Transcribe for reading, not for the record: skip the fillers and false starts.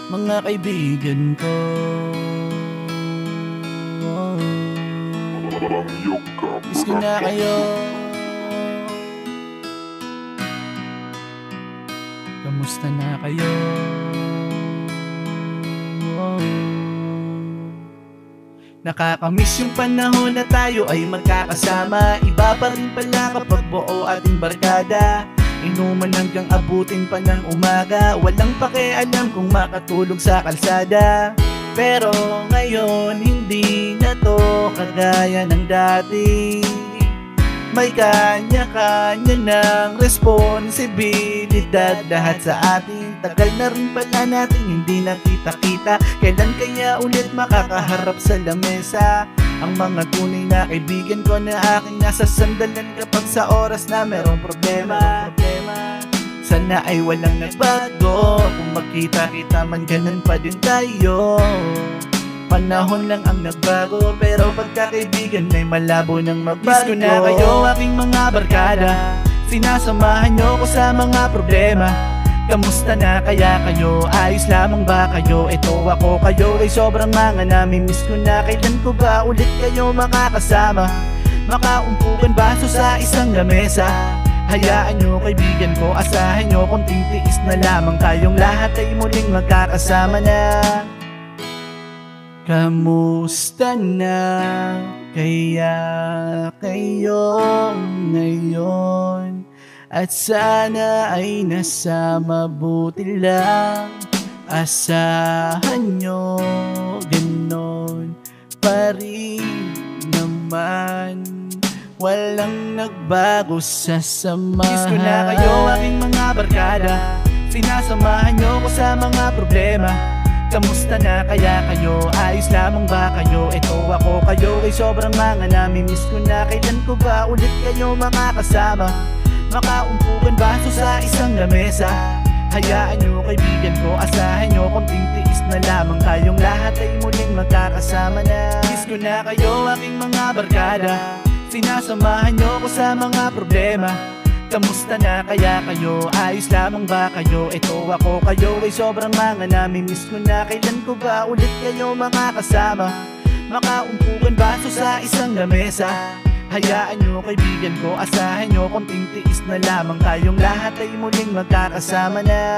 mga kaibigan ko. Miss ko na kayo. Kamusta na kayo? Nakakamiss yung panahon na tayo ay magkakasama. Iba pa rin pala kapag buo ating barkada. Inuman hanggang abutin pa ng umaga. Walang pakialam kung makatulog sa kalsada. Pero ngayon hindi na to kagaya ng dati. May kanya-kanya ng responsibilidad lahat sa atin. Tagal na rin pala natin hindi nakita-kita. Kailan kaya ulit makakaharap sa lamesa ang mga tunay na kaibigan ko na aking nasa sandalan kapag sa oras na merong problema. Sana ay walang nagbago. Kung magkita-kita man ganun pa din tayo. Panahon lang ang nagbago, pero pagkakaibigan ay malabo nang magbago. Miss ko na kayo aking mga barkada. Sinasamahan nyo ko sa mga problema. Kamusta na kaya kayo? Ayos lamang ba kayo? Ito ako, kayo ay sobrang mga namimiss ko na. Kailan ko ba ulit kayo makakasama? Makaumpukan baso sa isang lamesa. Hayaan nyo kaibigan ko, asahan nyo konting tiis na lamang. Tayong lahat ay muling magkakasama na. Kamusta na kaya kayo ngayon? At sana ay nasa mabuti lang. Asahan nyo ganon pa rin naman. Walang nagbago sa samahan. Miss ko na kayo aking mga barkada. Sinasamahan nyo ko sa mga problema. Kamusta na kaya kayo? Ayos lamang ba kayo? Ito ako, kayo ay sobrang mga namimiss ko na. Kailan ko ba ulit kayo makakasama? Makaumpukan baso sa isang lamesa. Hayaan nyo kaibigan ko, asahan nyo konting tiis na lamang. Tayong lahat ay muling magkakasama na. Miss ko na kayo aking mga barkada. Sinasamahan nyo ko sa mga problema. Kamusta na kaya kayo? Ayos lamang ba kayo? Ito ako, kayo ay sobrang mga namimiss ko na. Kailan ko ba ulit kayo makakasama? Makaumpukan baso sa isang lamesa. Hayaan nyo kaibigan ko, asahan nyo konting tiis na lamang. Tayong lahat ay muling magkakasama na.